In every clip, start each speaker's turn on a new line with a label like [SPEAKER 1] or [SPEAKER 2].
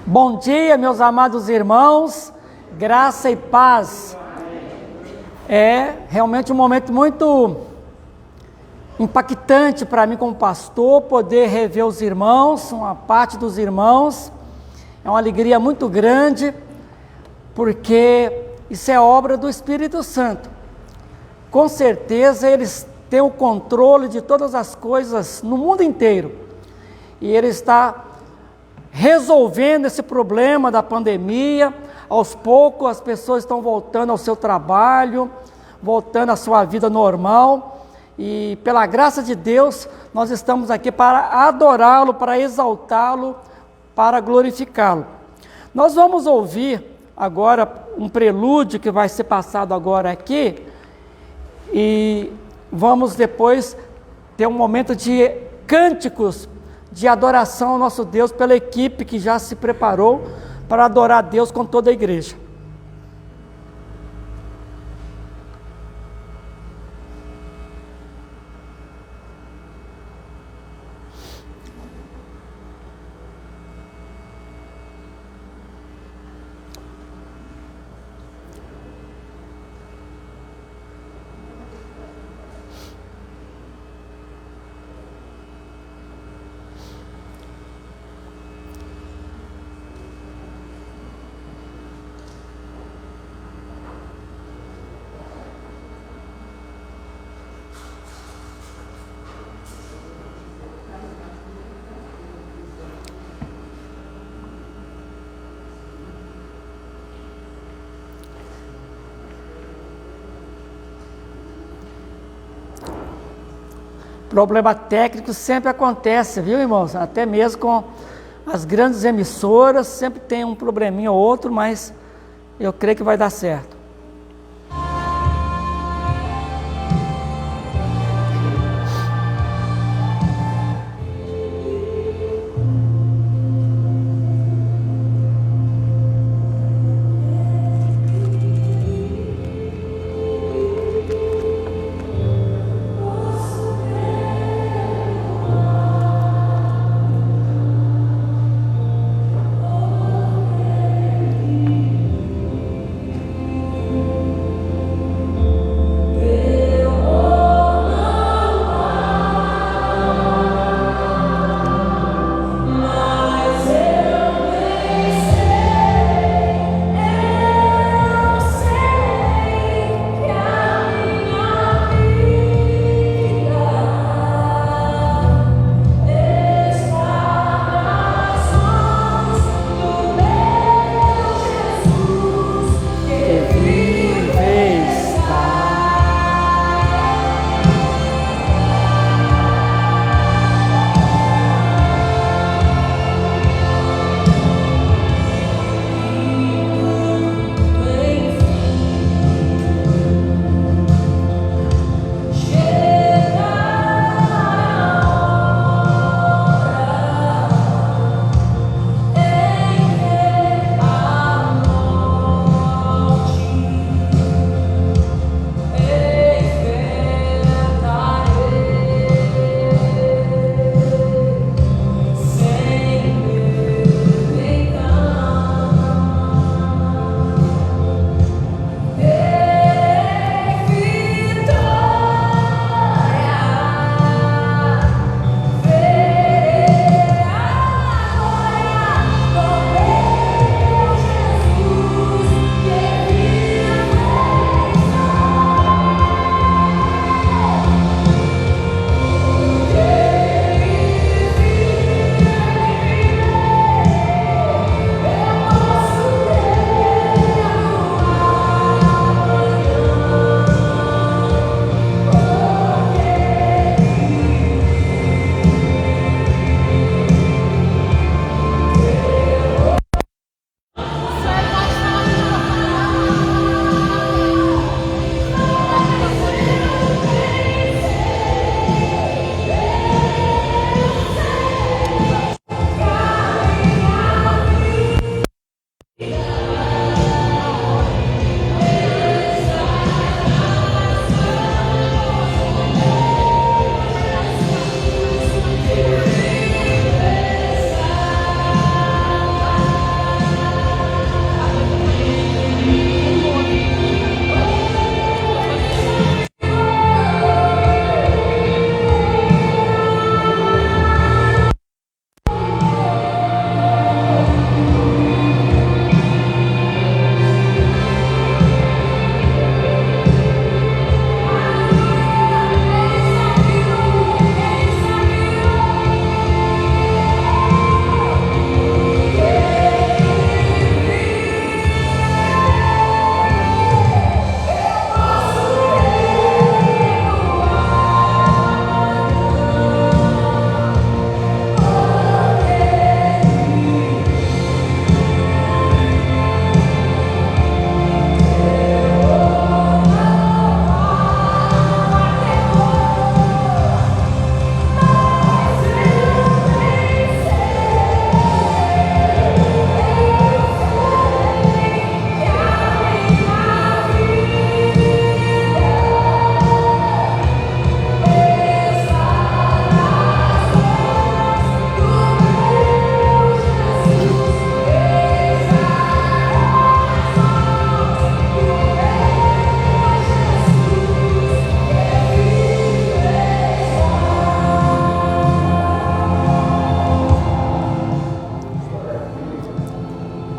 [SPEAKER 1] Bom dia, meus amados irmãos, graça e paz. É realmente um momento muito impactante para mim como pastor, poder rever os irmãos, uma parte dos irmãos. É uma alegria muito grande, porque isso é obra do Espírito Santo. Com certeza eles têm o controle de todas as coisas no mundo inteiro. E Ele está resolvendo esse problema da pandemia. Aos poucos as pessoas estão voltando ao seu trabalho, voltando à sua vida normal, e pela graça de Deus nós estamos aqui para adorá-lo, para exaltá-lo, para glorificá-lo. Nós vamos ouvir agora um prelúdio que vai ser passado agora aqui, e vamos depois ter um momento de cânticos de adoração ao nosso Deus pela equipe que já se preparou para adorar a Deus com toda a igreja. Problema técnico sempre acontece, viu, irmãos? Até mesmo com as grandes emissoras, sempre tem um probleminha ou outro, mas eu creio que vai dar certo.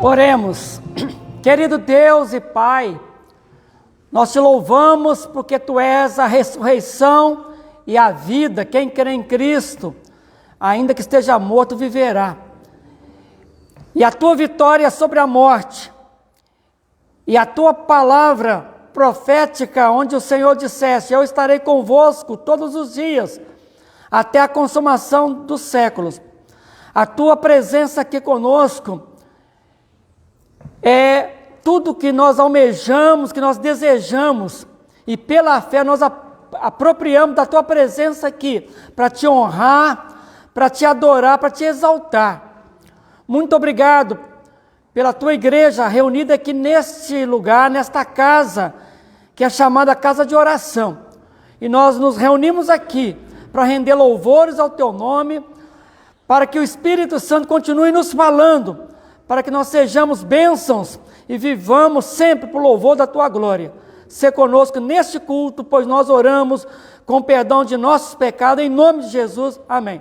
[SPEAKER 1] Oremos. Querido Deus e Pai, nós te louvamos porque Tu és a ressurreição e a vida. Quem crê em Cristo, ainda que esteja morto, viverá. E a Tua vitória sobre a morte, e a Tua palavra profética, onde o Senhor disseste: eu estarei convosco todos os dias, até a consumação dos séculos. A Tua presença aqui conosco é tudo que nós almejamos, que nós desejamos, e pela fé nós apropriamos da Tua presença aqui, para Te honrar, para Te adorar, para Te exaltar. Muito obrigado pela Tua igreja reunida aqui neste lugar, nesta casa, que é chamada casa de oração. E nós nos reunimos aqui para render louvores ao Teu nome, para que o Espírito Santo continue nos falando, para que nós sejamos bênçãos e vivamos sempre por louvor da Tua glória. Sê conosco neste culto, pois nós oramos com perdão de nossos pecados, em nome de Jesus, amém.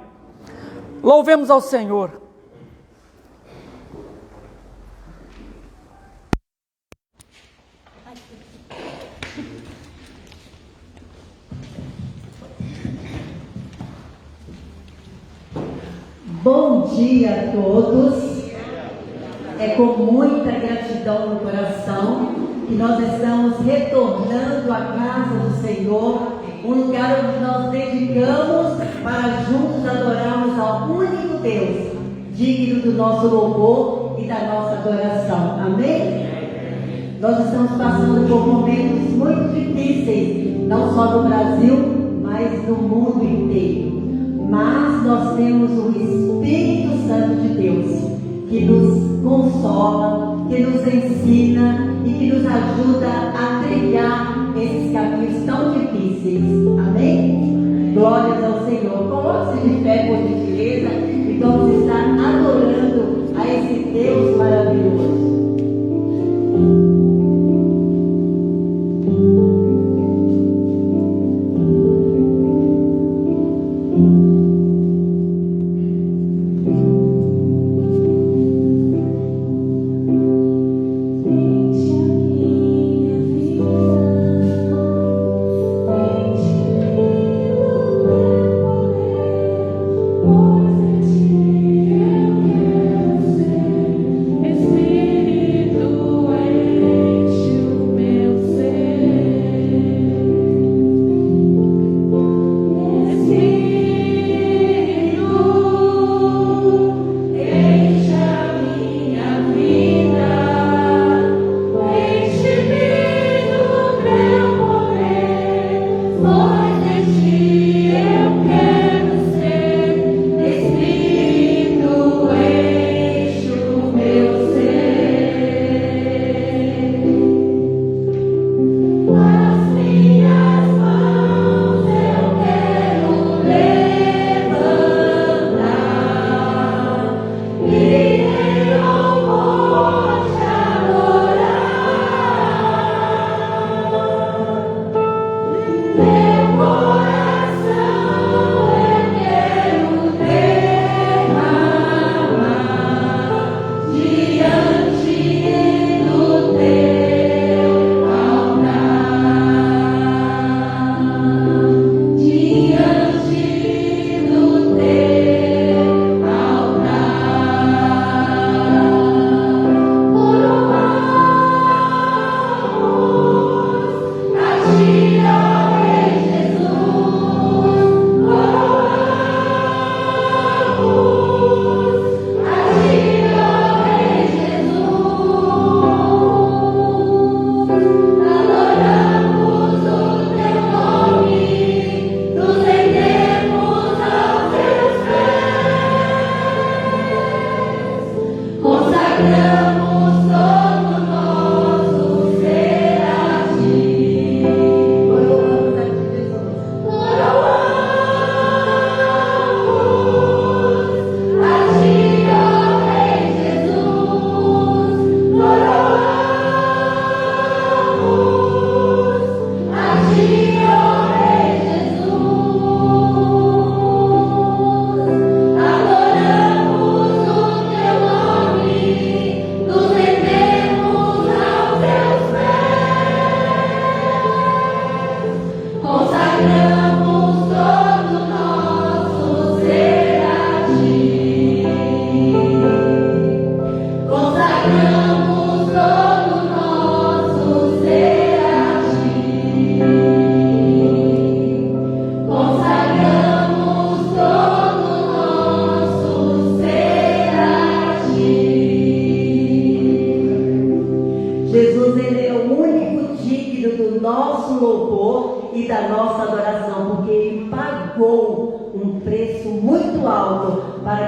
[SPEAKER 1] Louvemos ao Senhor.
[SPEAKER 2] Bom dia a todos. É com muita gratidão no coração que nós estamos retornando à casa do Senhor, um lugar onde nós dedicamos para juntos adorarmos ao único Deus, digno do nosso louvor e da nossa adoração. Amém? Nós estamos passando por momentos muito difíceis, não só no Brasil, mas no mundo inteiro. Mas nós temos o Espírito Santo de Deus, que nos consola, que nos ensina e que nos ajuda a trilhar esses caminhos tão difíceis. Amém? Glórias ao Senhor. Coloque-se de fé, por gentileza, e vamos estar adorando a esse Deus maravilhoso.
[SPEAKER 3] Oh,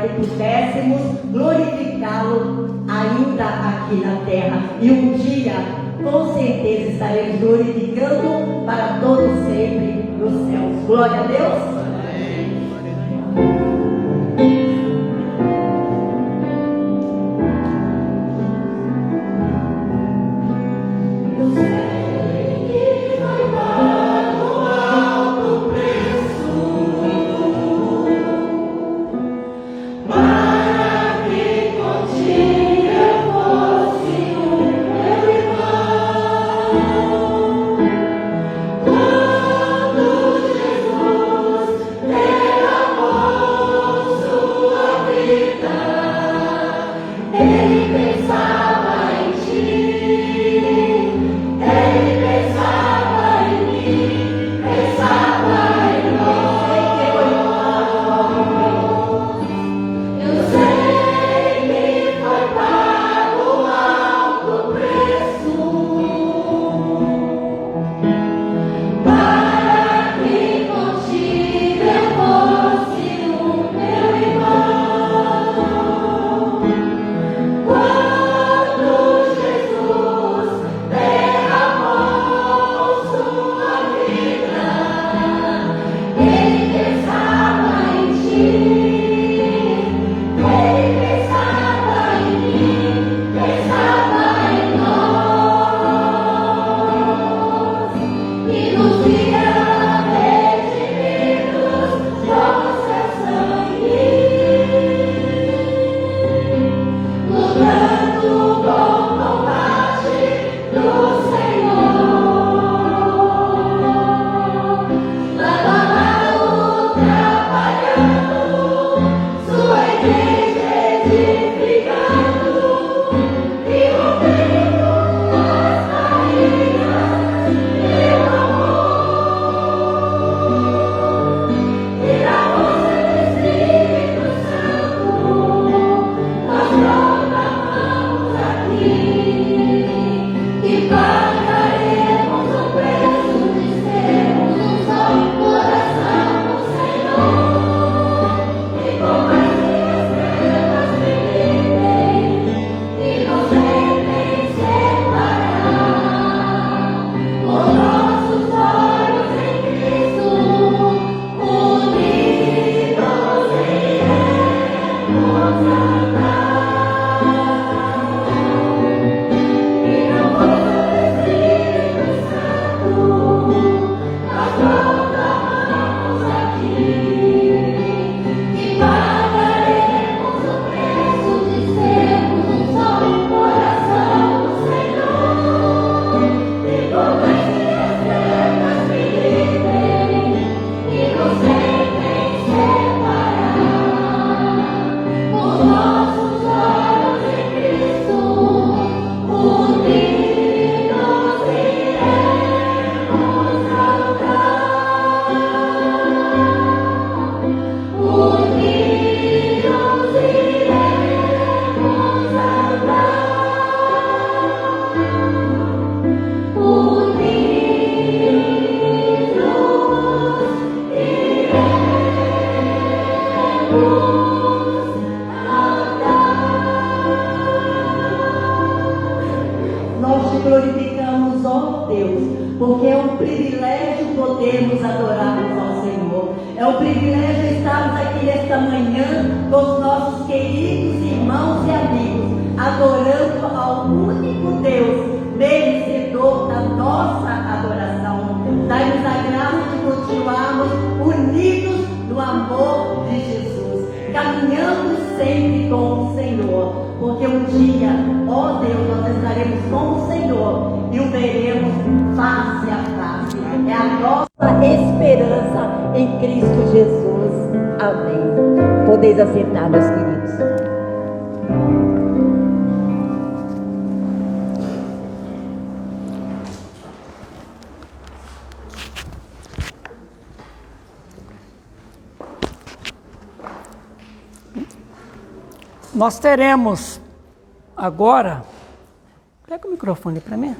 [SPEAKER 2] que pudéssemos glorificá-lo ainda aqui na terra. E um dia, com certeza, estaremos glorificando para todos sempre nos céus. Glória a Deus. Glorificamos, ó Deus, porque é um privilégio podermos adorarmos ao Senhor. É um privilégio estarmos aqui nesta manhã com os nossos queridos irmãos e amigos, adorando ao único Deus, merecedor da nossa adoração. Dai-nos a graça de continuarmos unidos no amor de Jesus, caminhando sempre com o Senhor, porque um dia, ó Deus, nós estaremos com o Senhor e o veremos face a face. É a nossa esperança em Cristo Jesus. Amém. Podeis assentar, meus queridos.
[SPEAKER 1] Nós teremos agora, pega o microfone para mim.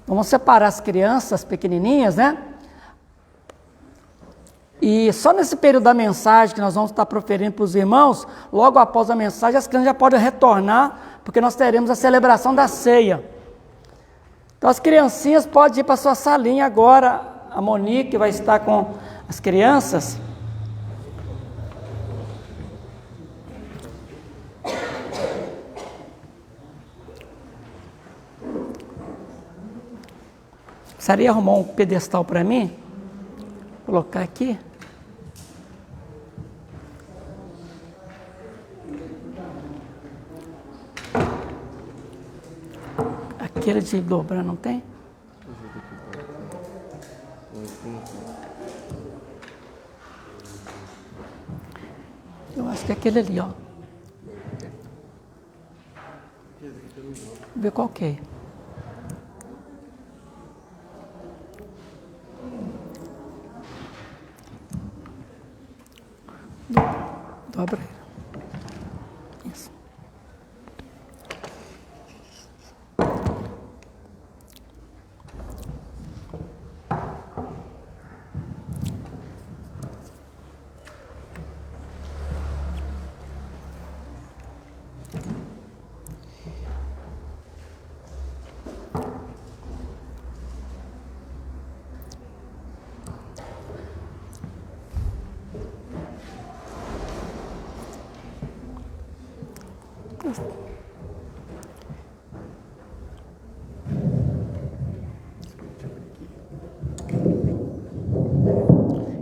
[SPEAKER 1] Vamos separar as crianças pequenininhas, né? E só nesse período da mensagem que nós vamos estar proferindo para os irmãos, logo após a mensagem, as crianças já podem retornar, porque nós teremos a celebração da ceia. Então as criancinhas podem ir para a sua salinha agora. A Monique vai estar com as crianças. Precisaria arrumar um pedestal para mim? Vou colocar aqui. Aquele de dobrar, não tem? Eu acho que é aquele ali, ó. Vamos ver qual que é. Dobra ele. Isso.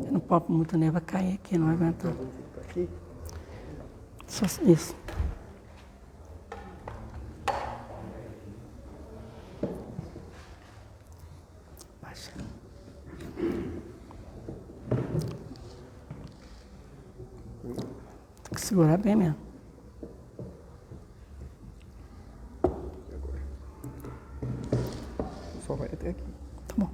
[SPEAKER 1] Eu não posso muito, nem vai cair aqui, não aguenta. Só isso. Baixa. Tem que segurar bem mesmo.
[SPEAKER 3] Só vai até aqui.
[SPEAKER 1] Tá bom.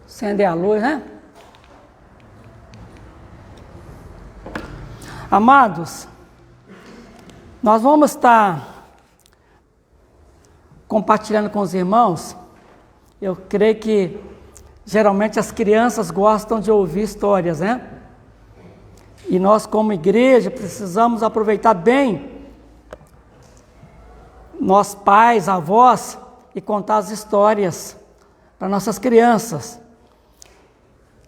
[SPEAKER 1] Acender a luz, né? Amados, nós vamos estar compartilhando com os irmãos. Eu creio que geralmente as crianças gostam de ouvir histórias, né? E nós, como igreja, precisamos aproveitar bem, nós pais, avós, e contar as histórias para nossas crianças.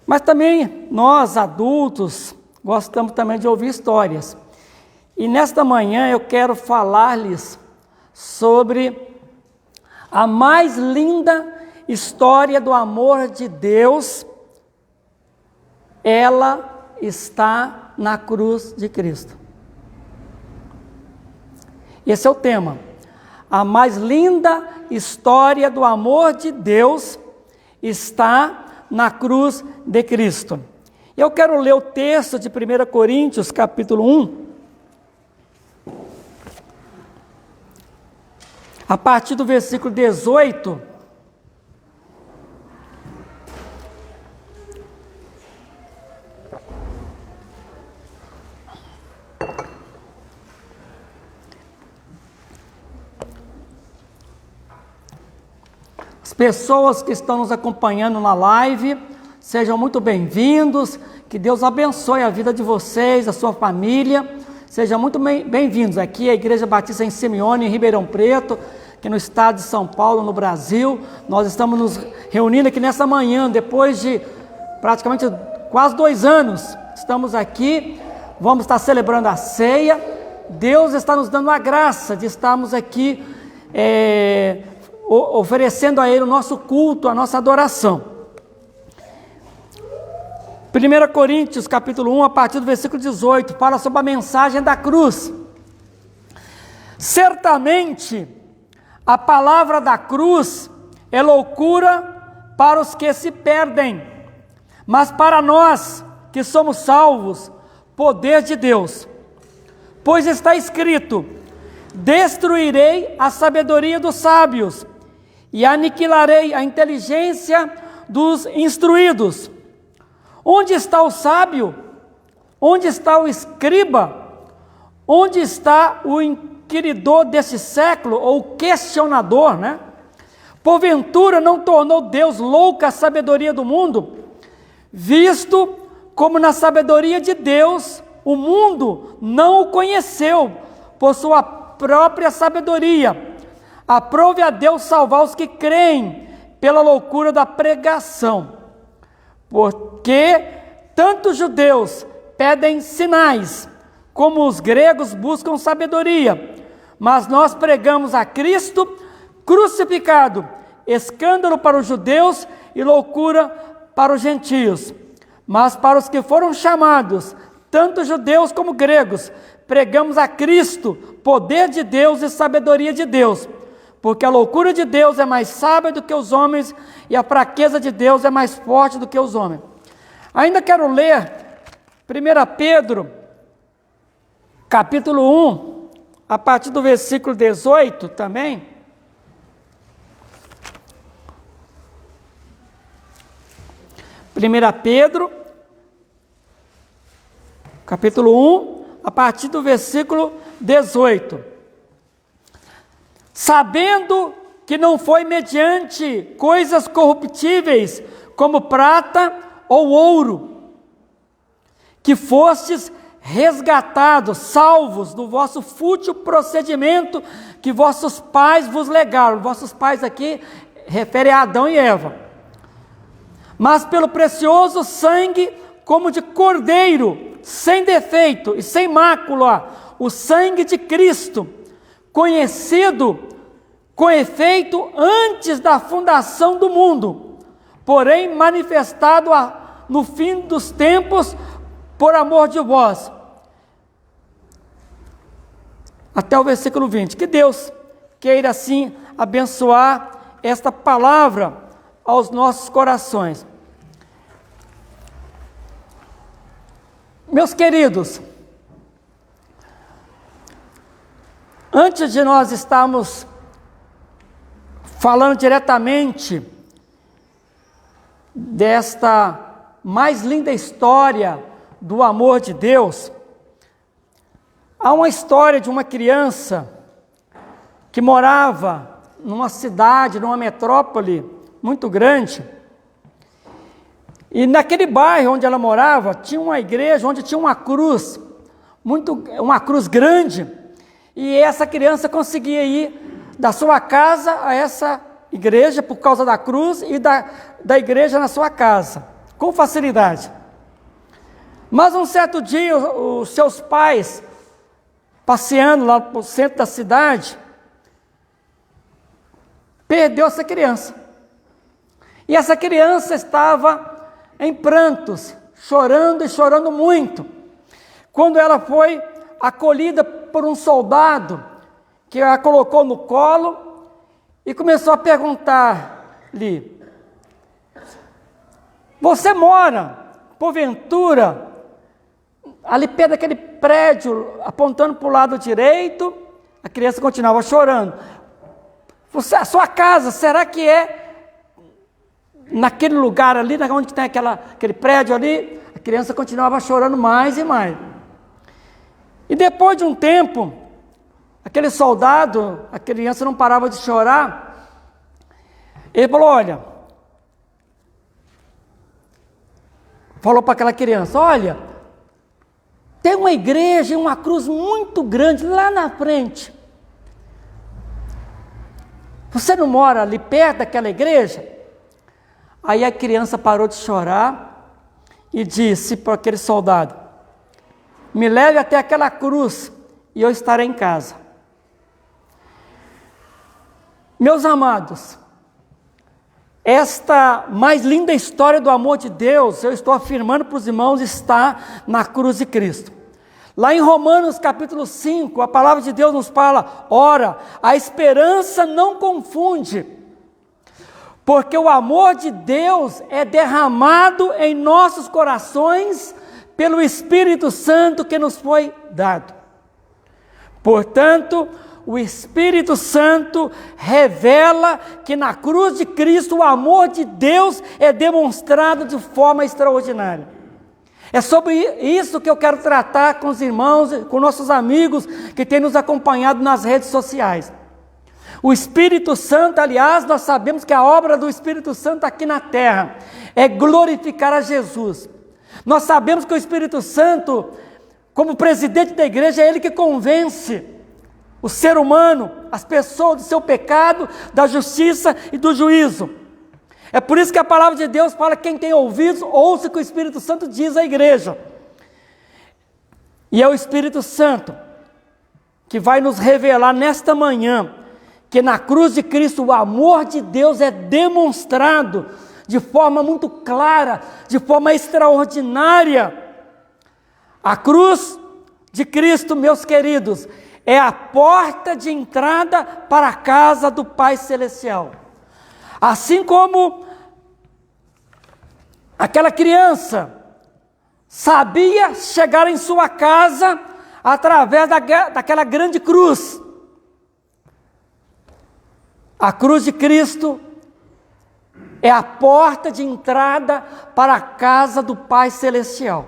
[SPEAKER 1] Mas também nós, adultos, gostamos também de ouvir histórias. E nesta manhã eu quero falar-lhes sobre a mais linda história do amor de Deus. Ela está na cruz de Cristo. Esse é o tema. A mais linda história do amor de Deus está na cruz de Cristo. Eu quero ler o texto de 1 Coríntios, capítulo 1, a partir do versículo 18. As pessoas que estão nos acompanhando na live, sejam muito bem-vindos, que Deus abençoe a vida de vocês, a sua família, sejam muito bem-vindos aqui à Igreja Batista em Simeone, em Ribeirão Preto, aqui no estado de São Paulo, no Brasil. Nós estamos nos reunindo aqui nessa manhã, depois de praticamente quase 2 anos, estamos aqui, vamos estar celebrando a ceia. Deus está nos dando a graça de estarmos aqui, oferecendo a Ele o nosso culto, a nossa adoração. 1 Coríntios, capítulo 1, a partir do versículo 18, fala sobre a mensagem da cruz. Certamente, a palavra da cruz é loucura para os que se perdem, mas para nós que somos salvos, poder de Deus. Pois está escrito: destruirei a sabedoria dos sábios e aniquilarei a inteligência dos instruídos. Onde está o sábio? Onde está o escriba? Onde está o inquiridor desse século, ou questionador, né? Porventura não tornou Deus louca a sabedoria do mundo, visto como na sabedoria de Deus o mundo não o conheceu por sua própria sabedoria. Aprove a Deus salvar os que creem pela loucura da pregação, porque tanto os judeus pedem sinais, como os gregos buscam sabedoria, mas nós pregamos a Cristo crucificado, escândalo para os judeus e loucura para os gentios. Mas para os que foram chamados, tanto judeus como gregos, pregamos a Cristo, poder de Deus e sabedoria de Deus, porque a loucura de Deus é mais sábia do que os homens, e a fraqueza de Deus é mais forte do que os homens. Ainda quero ler 1 Pedro, capítulo 1, a partir do versículo 18 também. 1 Pedro, capítulo 1, a partir do versículo 18. Sabendo que não foi mediante coisas corruptíveis, como prata ou ouro, que fostes resgatados, salvos do vosso fútil procedimento que vossos pais vos legaram. Vossos pais aqui refere a Adão e Eva. Mas pelo precioso sangue, como de cordeiro, sem defeito e sem mácula, o sangue de Cristo, conhecido com efeito antes da fundação do mundo, porém manifestado no fim dos tempos por amor de vós. Até o versículo 20. Que Deus queira assim abençoar esta palavra aos nossos corações. Meus queridos, antes de nós estarmos falando diretamente desta mais linda história do amor de Deus, há uma história de uma criança que morava numa cidade, numa metrópole muito grande. E naquele bairro onde ela morava, tinha uma igreja onde tinha uma cruz grande, e essa criança conseguia ir da sua casa a essa igreja por causa da cruz, e da igreja na sua casa, com facilidade. Mas um certo dia, os seus pais, passeando lá no centro da cidade, perdeu essa criança. E essa criança estava em prantos, chorando e chorando muito, quando ela foi acolhida por um soldado, que a colocou no colo, e começou a perguntar-lhe: você mora, porventura, ali perto daquele prédio, apontando para o lado direito? A criança continuava chorando. A sua casa, será que é naquele lugar ali, onde tem aquele prédio ali? A criança continuava chorando mais e mais. E depois de um tempo, aquele soldado, a criança não parava de chorar, ele falou para aquela criança: olha, tem uma igreja e uma cruz muito grande lá na frente. Você não mora ali perto daquela igreja? Aí a criança parou de chorar e disse para aquele soldado: me leve até aquela cruz e eu estarei em casa. Meus amados, esta mais linda história do amor de Deus, eu estou afirmando para os irmãos, está na cruz de Cristo. Lá em Romanos capítulo 5, a palavra de Deus nos fala: ora, a esperança não confunde, porque o amor de Deus é derramado em nossos corações pelo Espírito Santo que nos foi dado. Portanto, o Espírito Santo revela que na cruz de Cristo o amor de Deus é demonstrado de forma extraordinária. É sobre isso que eu quero tratar com os irmãos, com nossos amigos que têm nos acompanhado nas redes sociais. O Espírito Santo, aliás, nós sabemos que a obra do Espírito Santo aqui na terra é glorificar a Jesus. Nós sabemos que o Espírito Santo, como presidente da igreja, é ele que convence o ser humano, as pessoas do seu pecado, da justiça e do juízo. É por isso que a palavra de Deus fala: quem tem ouvidos, ouça o que o Espírito Santo diz à igreja. E é o Espírito Santo que vai nos revelar nesta manhã que na cruz de Cristo o amor de Deus é demonstrado de forma muito clara, de forma extraordinária. A cruz de Cristo, meus queridos, é a porta de entrada para a casa do Pai Celestial. Assim como aquela criança sabia chegar em sua casa através daquela grande cruz. A cruz de Cristo é a porta de entrada para a casa do Pai Celestial.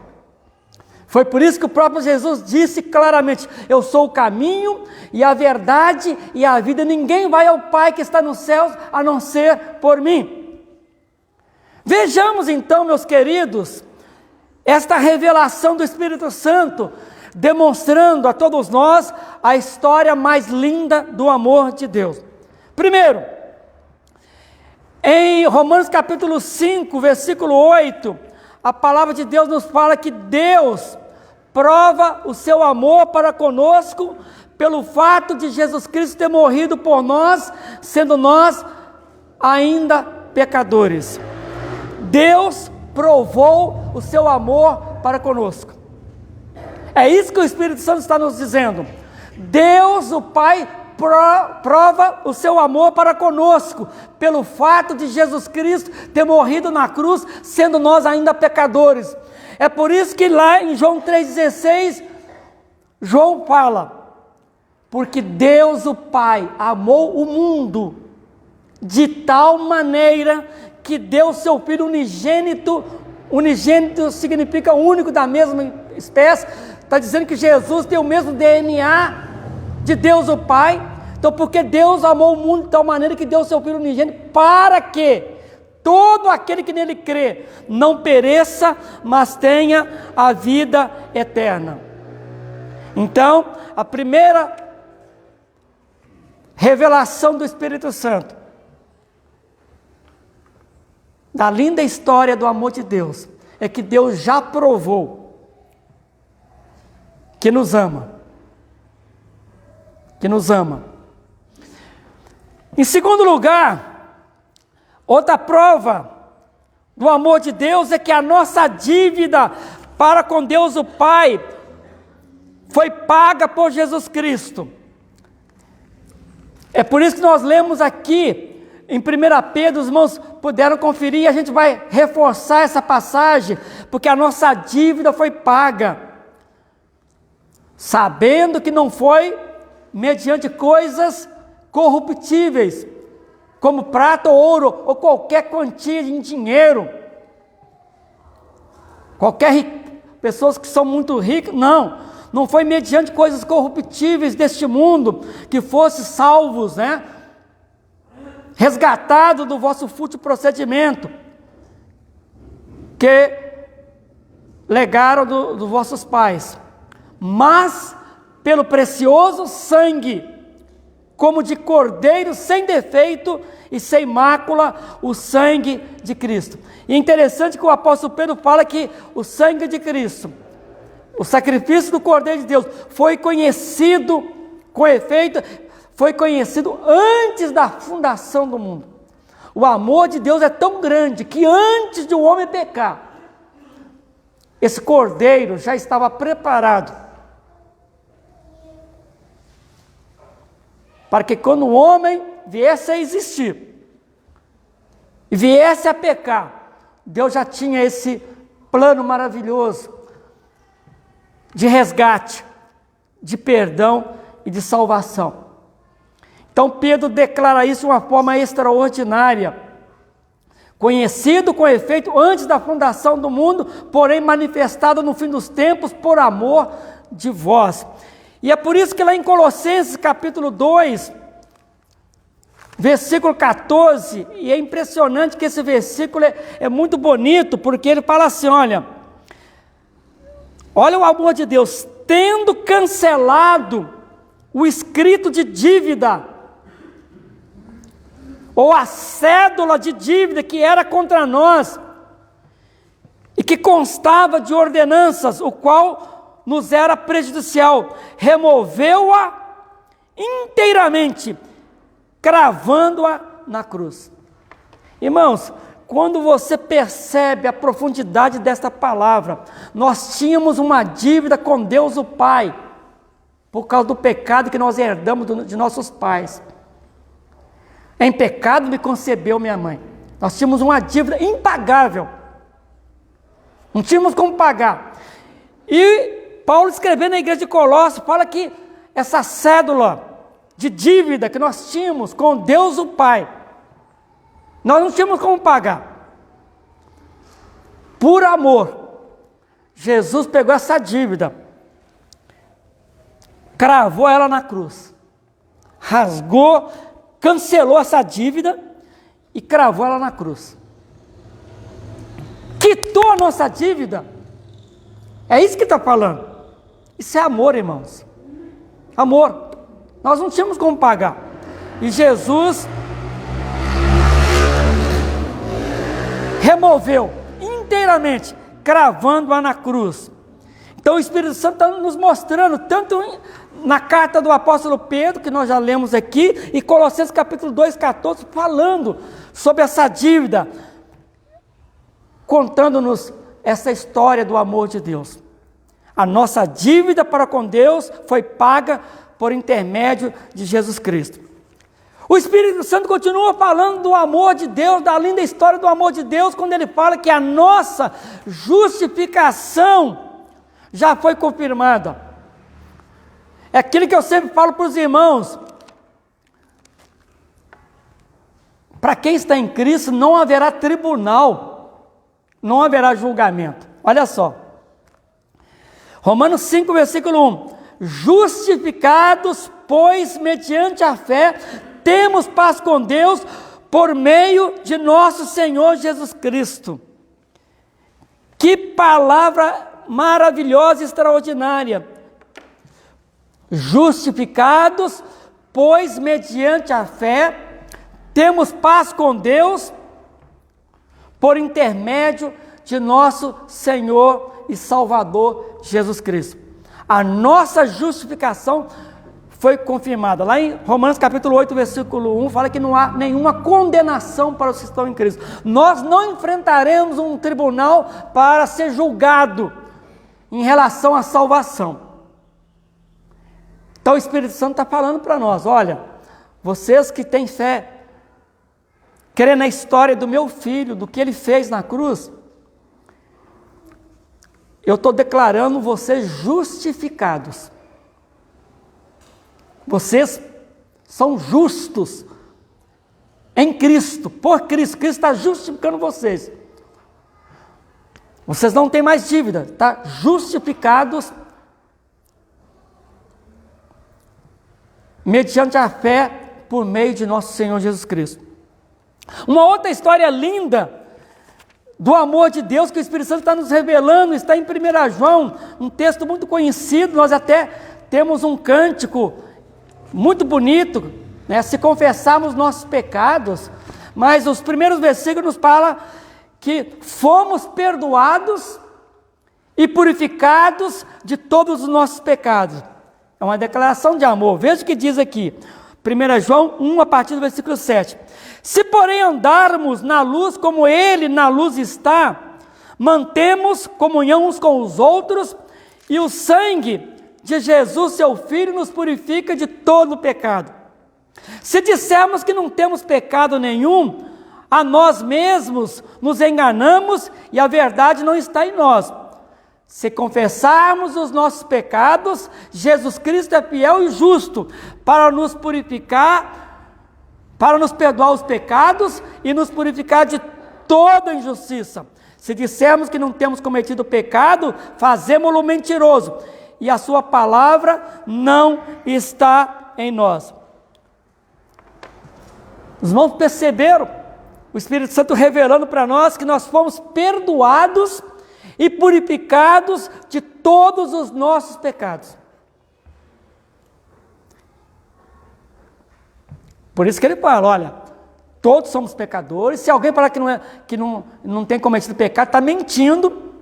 [SPEAKER 1] Foi por isso que o próprio Jesus disse claramente: eu sou o caminho e a verdade e a vida. Ninguém vai ao Pai que está nos céus a não ser por mim. Vejamos então, meus queridos, esta revelação do Espírito Santo, demonstrando a todos nós a história mais linda do amor de Deus. Primeiro, em Romanos capítulo 5, versículo 8, a palavra de Deus nos fala que Deus prova o seu amor para conosco pelo fato de Jesus Cristo ter morrido por nós, sendo nós ainda pecadores. Deus provou o seu amor para conosco. É isso que o Espírito Santo está nos dizendo. Deus, o Pai, prova o seu amor para conosco, pelo fato de Jesus Cristo ter morrido na cruz, sendo nós ainda pecadores. É por isso que lá em João 3,16, João fala: porque Deus o Pai amou o mundo de tal maneira que deu o seu Filho unigênito. Unigênito significa único, da mesma espécie. Está dizendo que Jesus tem o mesmo DNA de Deus o Pai. Então, porque Deus amou o mundo de tal maneira que deu o seu Filho unigênito, para que todo aquele que nele crê não pereça, mas tenha a vida eterna. Então, a primeira revelação do Espírito Santo, da linda história do amor de Deus, é que Deus já provou que nos ama. Que nos ama. Em segundo lugar, outra prova do amor de Deus é que a nossa dívida para com Deus o Pai foi paga por Jesus Cristo. É por isso que nós lemos aqui em 1 Pedro, os irmãos puderam conferir, e a gente vai reforçar essa passagem, porque a nossa dívida foi paga, sabendo que não foi mediante coisas corruptíveis, como prata ou ouro, ou qualquer quantia em dinheiro, pessoas que são muito ricas, não foi mediante coisas corruptíveis deste mundo, que fosse salvos, resgatado do vosso fútil procedimento, que legaram dos vossos pais, mas pelo precioso sangue, como de cordeiro sem defeito e sem mácula, o sangue de Cristo. E é interessante que o apóstolo Pedro fala que o sangue de Cristo, o sacrifício do Cordeiro de Deus, foi conhecido, com efeito, foi conhecido antes da fundação do mundo. O amor de Deus é tão grande que antes de o homem pecar, esse Cordeiro já estava preparado para que quando o homem viesse a existir e viesse a pecar, Deus já tinha esse plano maravilhoso de resgate, de perdão e de salvação. Então Pedro declara isso de uma forma extraordinária, conhecido com efeito antes da fundação do mundo, porém manifestado no fim dos tempos por amor de vós. E é por isso que lá em Colossenses capítulo 2, versículo 14, e é impressionante que esse versículo é muito bonito, porque ele fala assim, olha o amor de Deus, tendo cancelado o escrito de dívida, ou a cédula de dívida que era contra nós, e que constava de ordenanças, o qual nos era prejudicial, removeu-a inteiramente, cravando-a na cruz. Irmãos, quando você percebe a profundidade desta palavra, nós tínhamos uma dívida com Deus o Pai, por causa do pecado que nós herdamos de nossos pais. Em pecado me concebeu minha mãe. Nós tínhamos uma dívida impagável. Não tínhamos como pagar. E Paulo, escrevendo na igreja de Colossos, fala que essa cédula de dívida que nós tínhamos com Deus o Pai, nós não tínhamos como pagar. Por amor, Jesus pegou essa dívida, cravou ela na cruz, rasgou, cancelou essa dívida e cravou ela na cruz. Quitou a nossa dívida. É isso que está falando. Isso é amor, irmãos. Amor. Nós não tínhamos como pagar. E Jesus removeu inteiramente, cravando-a na cruz. Então o Espírito Santo está nos mostrando, tanto na carta do apóstolo Pedro, que nós já lemos aqui, e Colossenses capítulo 2, 14, falando sobre essa dívida, contando-nos essa história do amor de Deus. A nossa dívida para com Deus foi paga por intermédio de Jesus Cristo. O Espírito Santo continua falando do amor de Deus, da linda história do amor de Deus, quando ele fala que a nossa justificação já foi confirmada. É aquilo que eu sempre falo para os irmãos. Para quem está em Cristo não haverá tribunal, não haverá julgamento. Olha só. Romanos 5, versículo 1. Justificados, pois, mediante a fé, temos paz com Deus, por meio de nosso Senhor Jesus Cristo. Que palavra maravilhosa e extraordinária. Justificados, pois, mediante a fé, temos paz com Deus, por intermédio de nosso Senhor e Salvador Jesus Cristo. A nossa justificação foi confirmada. Lá em Romanos capítulo 8, versículo 1, fala que não há nenhuma condenação para os que estão em Cristo. Nós não enfrentaremos um tribunal para ser julgado em relação à salvação. Então o Espírito Santo está falando para nós, olha, vocês que têm fé, crê na história do meu filho, do que ele fez na cruz, eu estou declarando vocês justificados. Vocês são justos em Cristo, por Cristo. Cristo está justificando vocês. Vocês não têm mais dívida, tá? Justificados mediante a fé por meio de nosso Senhor Jesus Cristo. Uma outra história linda do amor de Deus que o Espírito Santo está nos revelando, está em 1 João, um texto muito conhecido, nós até temos um cântico muito bonito, né? Se confessarmos nossos pecados, mas os primeiros versículos nos falam que fomos perdoados e purificados de todos os nossos pecados. É uma declaração de amor. Veja o que diz aqui, 1 João 1, a partir do versículo 7. Se porém andarmos na luz como Ele na luz está, mantemos comunhão uns com os outros, e o sangue de Jesus, seu Filho, nos purifica de todo pecado. Se dissermos que não temos pecado nenhum, a nós mesmos nos enganamos e a verdade não está em nós. Se confessarmos os nossos pecados, Jesus Cristo é fiel e justo para nos purificar, para nos perdoar os pecados e nos purificar de toda injustiça. Se dissermos que não temos cometido pecado, fazemo-lo mentiroso, e a sua palavra não está em nós. Os irmãos perceberam o Espírito Santo revelando para nós que nós fomos perdoados e purificados de todos os nossos pecados. Por isso que ele fala, olha, todos somos pecadores. Se alguém falar que não tem cometido pecado, está mentindo.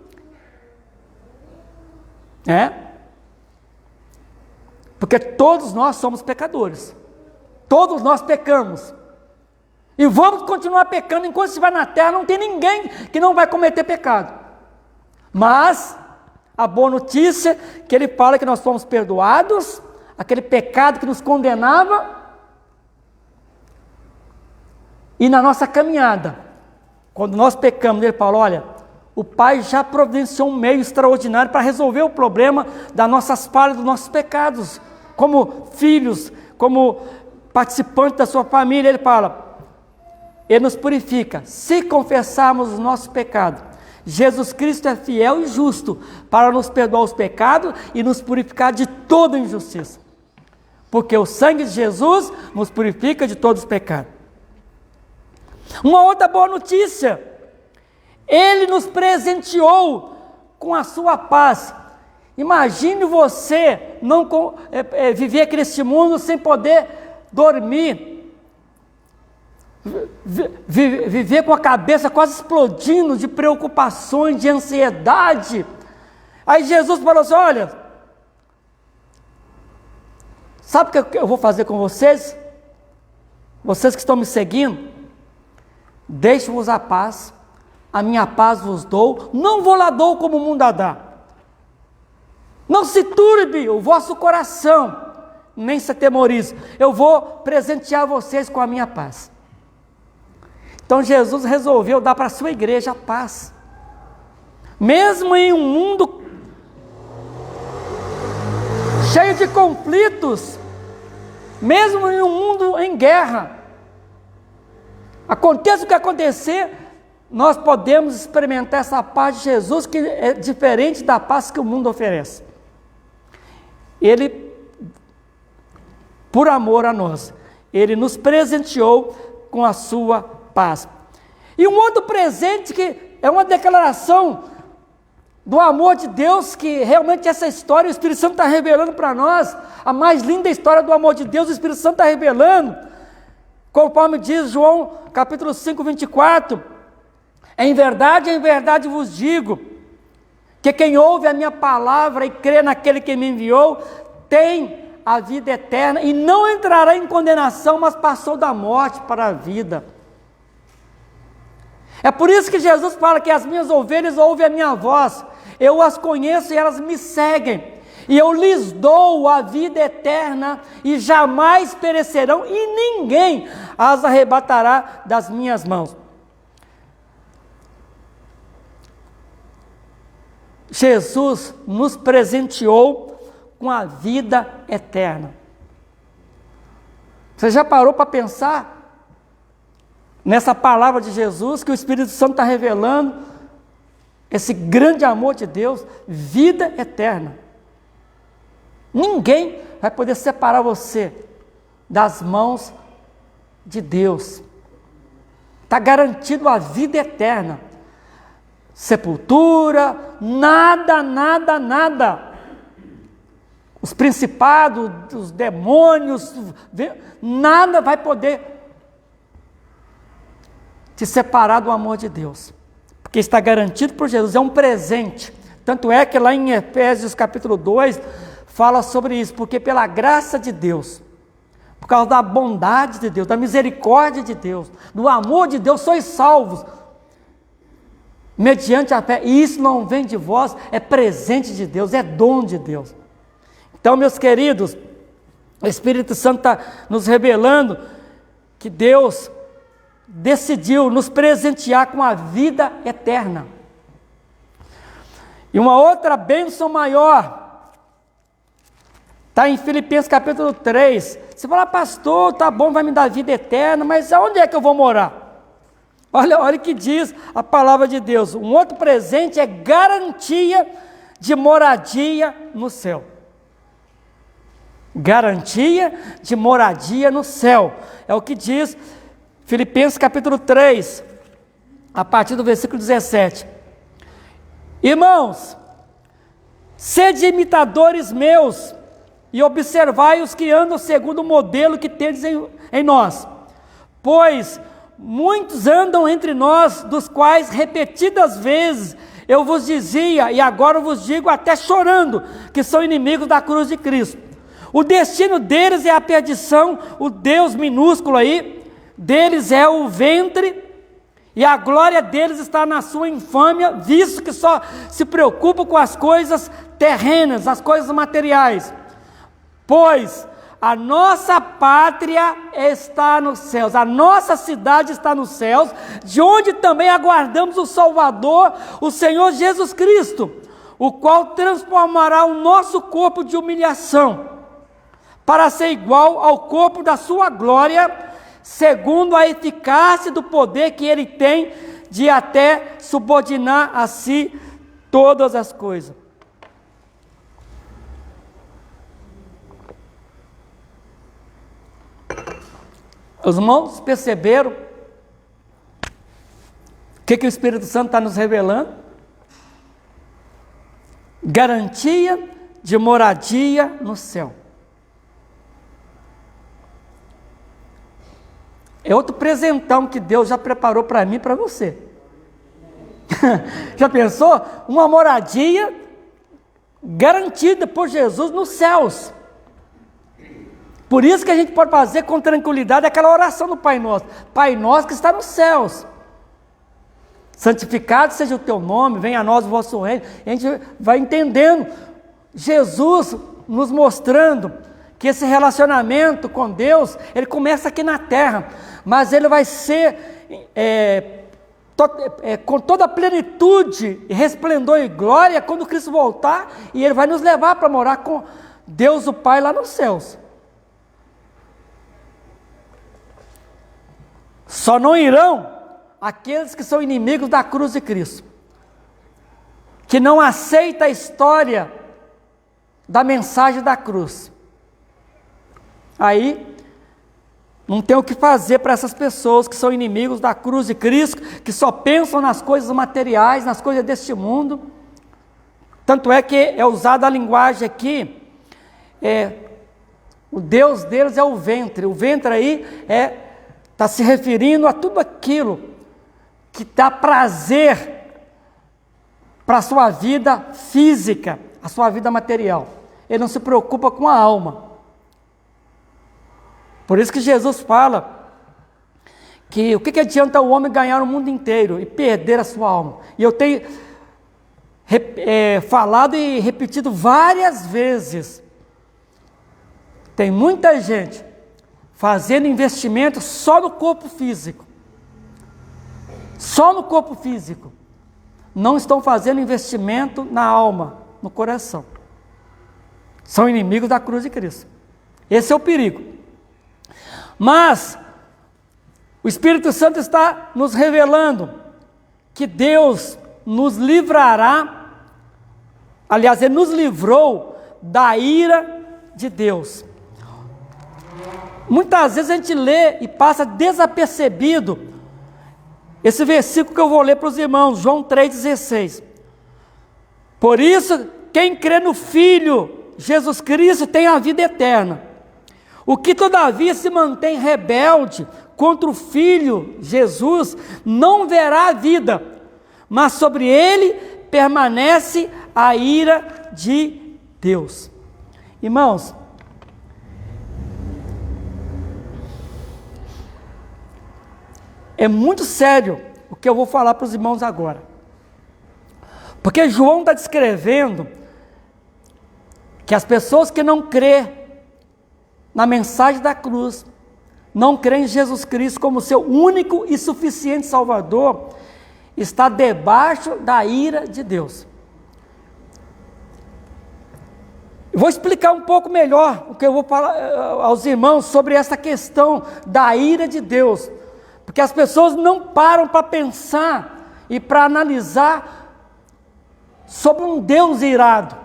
[SPEAKER 1] Porque todos nós somos pecadores. Todos nós pecamos. E vamos continuar pecando. Enquanto estiver na terra, não tem ninguém que não vai cometer pecado. Mas a boa notícia é que ele fala que nós fomos perdoados, aquele pecado que nos condenava. E na nossa caminhada, quando nós pecamos, ele fala, olha, o Pai já providenciou um meio extraordinário para resolver o problema das nossas falhas, dos nossos pecados. Como filhos, como participantes da sua família, ele fala, ele nos purifica. Se confessarmos os nossos pecados, Jesus Cristo é fiel e justo para nos perdoar os pecados e nos purificar de toda injustiça. Porque o sangue de Jesus nos purifica de todos os pecados. Uma outra boa notícia, ele nos presenteou com a sua paz. Imagine você não viver aqui neste mundo sem poder dormir, viver com a cabeça quase explodindo de preocupações, de ansiedade. Aí Jesus falou assim, olha, sabe o que eu vou fazer com vocês? Vocês que estão me seguindo, deixo-vos a paz, a minha paz vos dou, não vou lá dou como o mundo a dá. Não se turbe o vosso coração, nem se atemorize. Eu vou presentear vocês com a minha paz. Então Jesus resolveu dar para a sua igreja a paz. Mesmo em um mundo cheio de conflitos, mesmo em um mundo em guerra, aconteça o que acontecer, nós podemos experimentar essa paz de Jesus, que é diferente da paz que o mundo oferece. Ele, por amor a nós, ele nos presenteou com a sua paz. E um outro presente que é uma declaração do amor de Deus, que realmente essa história o Espírito Santo está revelando para nós, a mais linda história do amor de Deus, o Espírito Santo está revelando, conforme diz João capítulo 5, 24, em verdade vos digo, que quem ouve a minha palavra e crê naquele que me enviou, tem a vida eterna e não entrará em condenação, mas passou da morte para a vida. É por isso que Jesus fala que as minhas ovelhas ouvem a minha voz, eu as conheço e elas me seguem, e eu lhes dou a vida eterna e jamais perecerão, e ninguém as arrebatará das minhas mãos. Jesus nos presenteou com a vida eterna. Você já parou para pensar nessa palavra de Jesus, que o Espírito Santo está revelando, esse grande amor de Deus, vida eterna? Ninguém vai poder separar você das mãos de Deus. Está garantido a vida eterna. Sepultura, nada. Os principados, os demônios, nada vai poder te separar do amor de Deus, porque está garantido por Jesus, é um presente. Tanto é que lá em Efésios capítulo 2, fala sobre isso, porque pela graça de Deus, por causa da bondade de Deus, da misericórdia de Deus, do amor de Deus, sois salvos, mediante a fé, e isso não vem de vós, é presente de Deus, é dom de Deus. Então, meus queridos, o Espírito Santo está nos revelando que Deus decidiu nos presentear com a vida eterna. E uma outra bênção maior, está em Filipenses capítulo 3, você fala, pastor, tá bom, vai me dar vida eterna, mas aonde é que eu vou morar? Olha o que diz a palavra de Deus. Um outro presente é garantia de moradia no céu. Garantia de moradia no céu. É o que diz Filipenses capítulo 3, a partir do versículo 17. Irmãos, sede imitadores meus e observai os que andam segundo o modelo que tendes em nós. Pois muitos andam entre nós, dos quais repetidas vezes eu vos dizia, e agora vos digo até chorando, que são inimigos da cruz de Cristo. O destino deles é a perdição, o Deus minúsculo aí, deles é o ventre, e a glória deles está na sua infâmia, visto que só se preocupam com as coisas terrenas, as coisas materiais. Pois a nossa pátria está nos céus, a nossa cidade está nos céus, de onde também aguardamos o Salvador, o Senhor Jesus Cristo, o qual transformará o nosso corpo de humilhação, para ser igual ao corpo da sua glória, segundo a eficácia do poder que ele tem de até subordinar a si todas as coisas. Os irmãos perceberam o que o Espírito Santo está nos revelando? Garantia de moradia no céu. É outro presentão que Deus já preparou para mim e para você. Já pensou? Uma moradia garantida por Jesus nos céus. Por isso que a gente pode fazer com tranquilidade aquela oração do Pai Nosso. Pai Nosso que está nos céus. Santificado seja o teu nome, venha a nós o vosso reino. A gente vai entendendo. Jesus nos mostrando que esse relacionamento com Deus, ele começa aqui na terra, mas ele vai ser com toda a plenitude, resplendor e glória quando Cristo voltar, e ele vai nos levar para morar com Deus o Pai lá nos céus. Só não irão aqueles que são inimigos da cruz de Cristo, que não aceitam a história da mensagem da cruz. Aí não tem o que fazer para essas pessoas que são inimigos da cruz de Cristo, que só pensam nas coisas materiais, nas coisas deste mundo. Tanto é que é usada a linguagem aqui, o Deus deles é o ventre. O ventre aí está se referindo a tudo aquilo que dá prazer para a sua vida física, a sua vida material. Ele não se preocupa com a alma. Por isso que Jesus fala que o que adianta o homem ganhar o mundo inteiro e perder a sua alma. E eu tenho falado e repetido várias vezes, tem muita gente fazendo investimento só no corpo físico. Só no corpo físico. Não estão fazendo investimento na alma, no coração. São inimigos da cruz de Cristo. Esse é o perigo. Mas o Espírito Santo está nos revelando que Deus nos livrará, aliás, Ele nos livrou da ira de Deus. Muitas vezes a gente lê e passa desapercebido esse versículo que eu vou ler para os irmãos, João 3,16. Por isso, quem crê no Filho Jesus Cristo tem a vida eterna. O que todavia se mantém rebelde contra o Filho Jesus não verá a vida, mas sobre ele permanece a ira de Deus. Irmãos, é muito sério o que eu vou falar para os irmãos agora. Porque João está descrevendo que as pessoas que não crêem na mensagem da cruz, não crêem em Jesus Cristo como seu único e suficiente Salvador, está debaixo da ira de Deus. Eu vou explicar um pouco melhor o que eu vou falar aos irmãos sobre essa questão da ira de Deus. Porque as pessoas não param para pensar e para analisar sobre um Deus irado.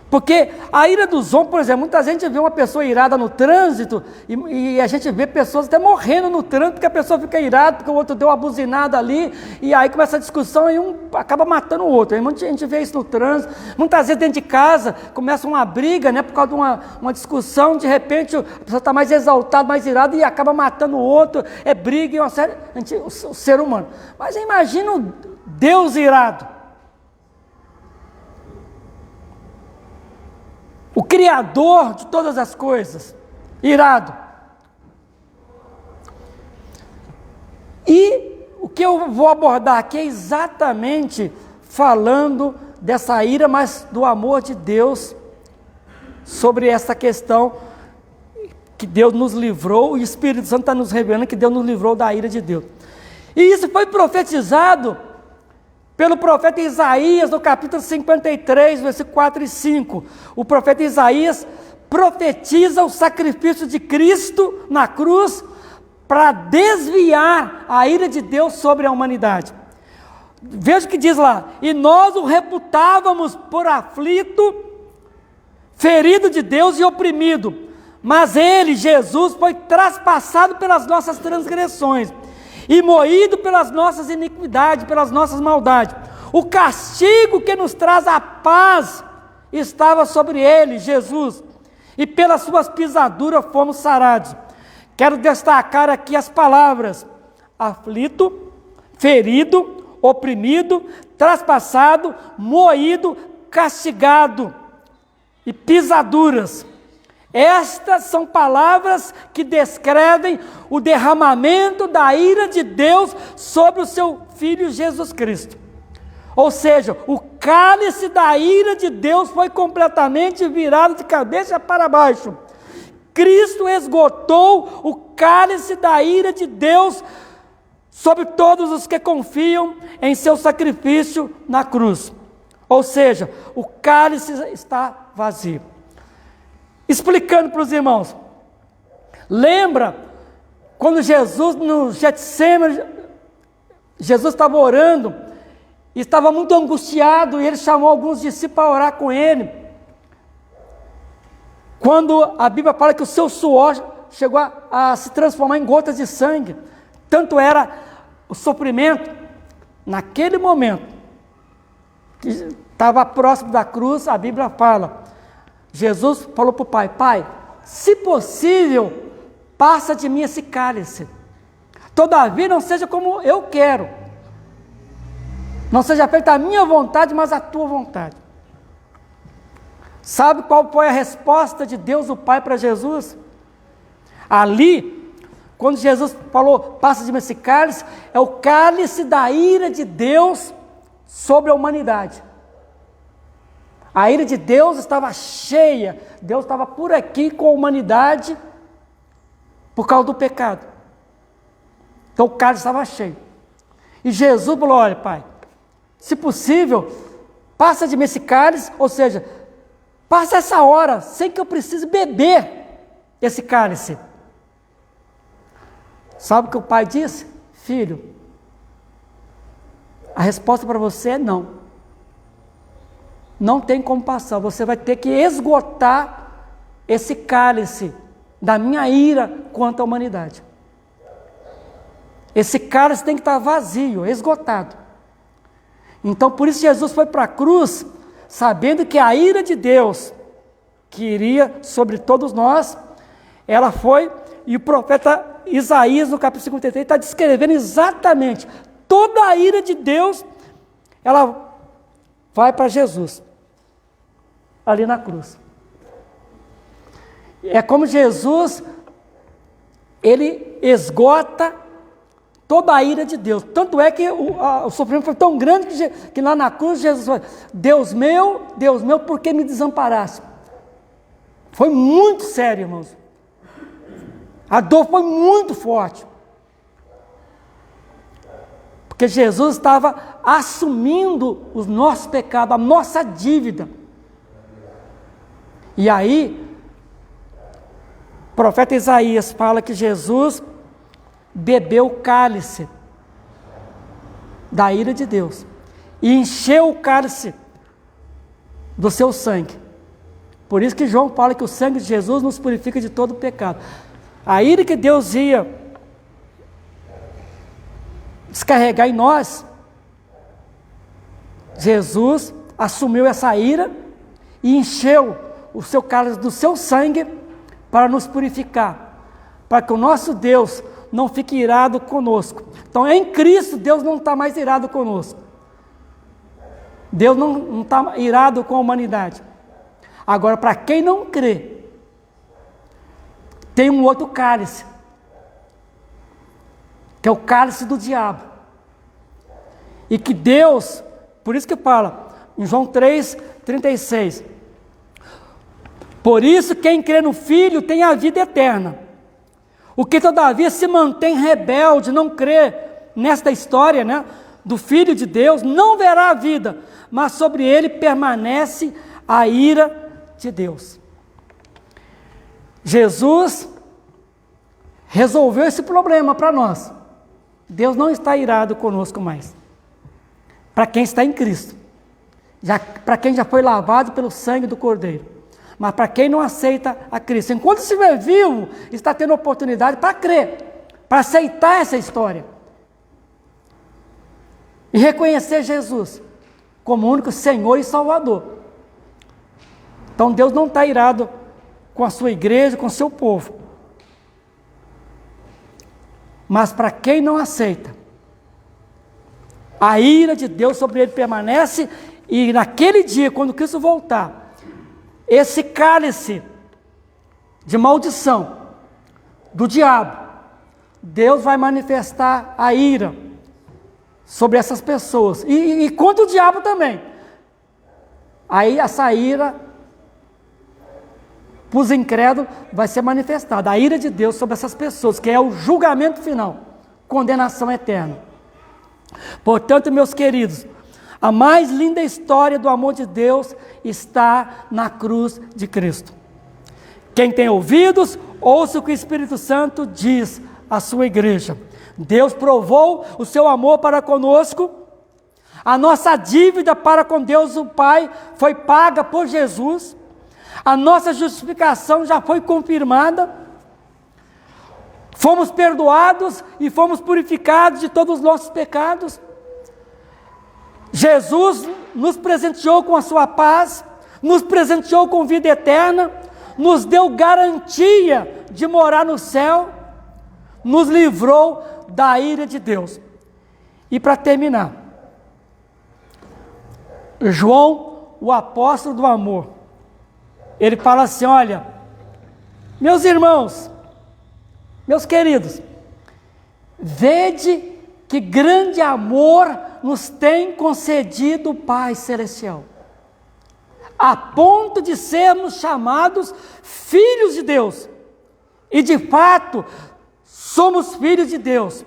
[SPEAKER 1] Porque a ira dos homens, por exemplo, muita gente vê uma pessoa irada no trânsito e a gente vê pessoas até morrendo no trânsito porque a pessoa fica irada, porque o outro deu uma buzinada ali, e aí começa a discussão e um acaba matando o outro. Aí muita gente vê isso no trânsito, muitas vezes dentro de casa começa uma briga, né, por causa de uma discussão, de repente a pessoa está mais exaltada, mais irada e acaba matando o outro, é briga, e uma série, o ser humano. Mas imagina o Deus irado. O Criador de todas as coisas, irado. E o que eu vou abordar aqui é exatamente falando dessa ira, mas do amor de Deus sobre essa questão que Deus nos livrou, e o Espírito Santo está nos revelando que Deus nos livrou da ira de Deus. E isso foi profetizado pelo profeta Isaías, no capítulo 53, versículo 4 e 5. O profeta Isaías profetiza o sacrifício de Cristo na cruz para desviar a ira de Deus sobre a humanidade. Veja o que diz lá: e nós o reputávamos por aflito, ferido de Deus e oprimido, mas ele, Jesus, foi traspassado pelas nossas transgressões e moído pelas nossas iniquidades, pelas nossas maldades. O castigo que nos traz a paz estava sobre ele, Jesus, e pelas suas pisaduras fomos sarados. Quero destacar aqui as palavras: aflito, ferido, oprimido, traspassado, moído, castigado e pisaduras. Estas são palavras que descrevem o derramamento da ira de Deus sobre o seu Filho Jesus Cristo. Ou seja, o cálice da ira de Deus foi completamente virado de cabeça para baixo. Cristo esgotou o cálice da ira de Deus sobre todos os que confiam em seu sacrifício na cruz. Ou seja, o cálice está vazio. Explicando para os irmãos, lembra quando Jesus no Getsemane, Jesus estava orando, e estava muito angustiado, e ele chamou alguns discípulos para orar com ele, quando a Bíblia fala que o seu suor chegou a se transformar em gotas de sangue, tanto era o sofrimento. Naquele momento, que estava próximo da cruz, a Bíblia fala, Jesus falou para o Pai: Pai, se possível, passa de mim esse cálice, todavia não seja como eu quero, não seja feita a minha vontade, mas a tua vontade. Sabe qual foi a resposta de Deus, o Pai, para Jesus? Ali, quando Jesus falou, passa de mim esse cálice, é o cálice da ira de Deus sobre a humanidade. A ira de Deus estava cheia, Deus estava por aqui com a humanidade por causa do pecado. Então o cálice estava cheio. E Jesus falou: olha, Pai, se possível, passa de mim esse cálice, ou seja, passa essa hora sem que eu precise beber esse cálice. Sabe o que o Pai disse? Filho, a resposta para você é não. Não tem como passar, você vai ter que esgotar esse cálice da minha ira contra a humanidade. Esse cálice tem que estar vazio, esgotado. Então por isso Jesus foi para a cruz, sabendo que a ira de Deus, que iria sobre todos nós, ela foi, e o profeta Isaías, no capítulo 53, está descrevendo exatamente toda a ira de Deus, ela vai para Jesus, ali na cruz. É como Jesus, ele esgota toda a ira de Deus. Tanto é que o sofrimento foi tão grande que lá na cruz Jesus falou: Deus meu, por que me desamparaste? Foi muito sério, irmãos. A dor foi muito forte. Porque Jesus estava assumindo os nossos pecados, a nossa dívida. E aí, profeta Isaías fala que Jesus bebeu o cálice da ira de Deus e encheu o cálice do seu sangue. Por isso que João fala que o sangue de Jesus nos purifica de todo pecado. A ira que Deus ia descarregar em nós, Jesus assumiu essa ira e encheu o seu cálice do seu sangue para nos purificar, para que o nosso Deus não fique irado conosco. Então, em Cristo, Deus não está mais irado conosco. Deus não está irado com a humanidade. Agora, para quem não crê, tem um outro cálice, que é o cálice do diabo. E que Deus, por isso que fala, em João 3:36, por isso quem crê no Filho tem a vida eterna. O que todavia se mantém rebelde, não crê nesta história, né, do Filho de Deus, não verá a vida, mas sobre ele permanece a ira de Deus. Jesus resolveu esse problema para nós. Deus não está irado conosco mais. Para quem está em Cristo, para quem já foi lavado pelo sangue do Cordeiro. Mas para quem não aceita a Cristo, enquanto estiver vivo, está tendo oportunidade para crer, para aceitar essa história e reconhecer Jesus como o único Senhor e Salvador. Então Deus não está irado com a sua igreja, com o seu povo. Mas para quem não aceita, a ira de Deus sobre ele permanece, e naquele dia, quando Cristo voltar, esse cálice de maldição do diabo, Deus vai manifestar a ira sobre essas pessoas, e contra o diabo também. Aí essa ira para os incrédulos vai ser manifestada, a ira de Deus sobre essas pessoas, que é o julgamento final, condenação eterna. Portanto, meus queridos, a mais linda história do amor de Deus está na cruz de Cristo. Quem tem ouvidos, ouça o que o Espírito Santo diz à sua igreja. Deus provou o seu amor para conosco, a nossa dívida para com Deus o Pai foi paga por Jesus, a nossa justificação já foi confirmada, fomos perdoados e fomos purificados de todos os nossos pecados. Jesus nos presenteou com a sua paz, nos presenteou com vida eterna, nos deu garantia de morar no céu, nos livrou da ira de Deus. E para terminar, João, o apóstolo do amor, ele fala assim: olha, meus irmãos, meus queridos, vede que grande amor nos tem concedido o Pai Celestial, a ponto de sermos chamados filhos de Deus, e de fato somos filhos de Deus.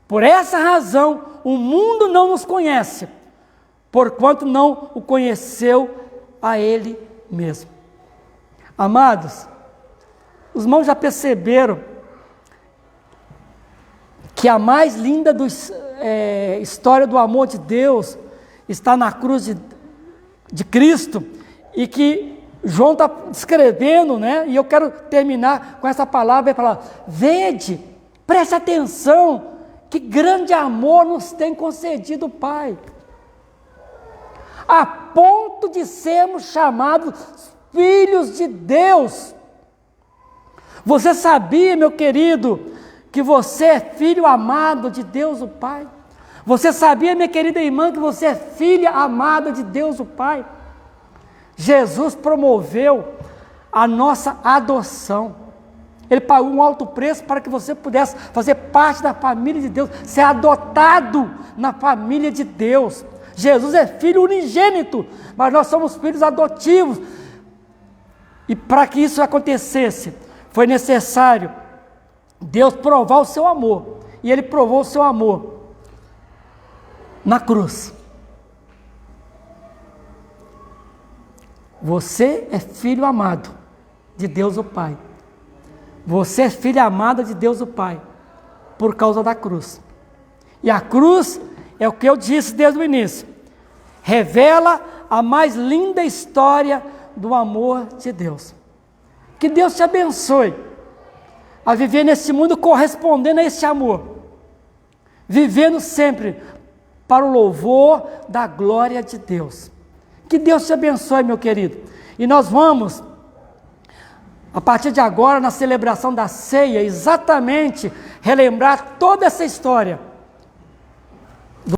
[SPEAKER 1] Por essa razão o mundo não nos conhece, porquanto não o conheceu a Ele mesmo. Amados, os irmãos já perceberam que a mais linda história do amor de Deus está na cruz de Cristo, e que João está descrevendo, né? E eu quero terminar com essa palavra e falar: vede, preste atenção, que grande amor nos tem concedido o Pai, a ponto de sermos chamados filhos de Deus. Você sabia, meu querido, que você é filho amado de Deus o Pai? Você sabia, minha querida irmã, que você é filha amada de Deus o Pai? Jesus promoveu a nossa adoção. Ele pagou um alto preço para que você pudesse fazer parte da família de Deus, ser adotado na família de Deus. Jesus é filho unigênito, mas nós somos filhos adotivos. E para que isso acontecesse, foi necessário Deus provar o seu amor. E Ele provou o seu amor na cruz. Você é filho amado de Deus o Pai. Você é filha amada de Deus o Pai, por causa da cruz. E a cruz é o que eu disse desde o início. Revela a mais linda história do amor de Deus. Que Deus te abençoe a viver nesse mundo correspondendo a esse amor. Vivendo sempre para o louvor da glória de Deus. Que Deus te abençoe, meu querido. E nós vamos, a partir de agora, na celebração da ceia, exatamente relembrar toda essa história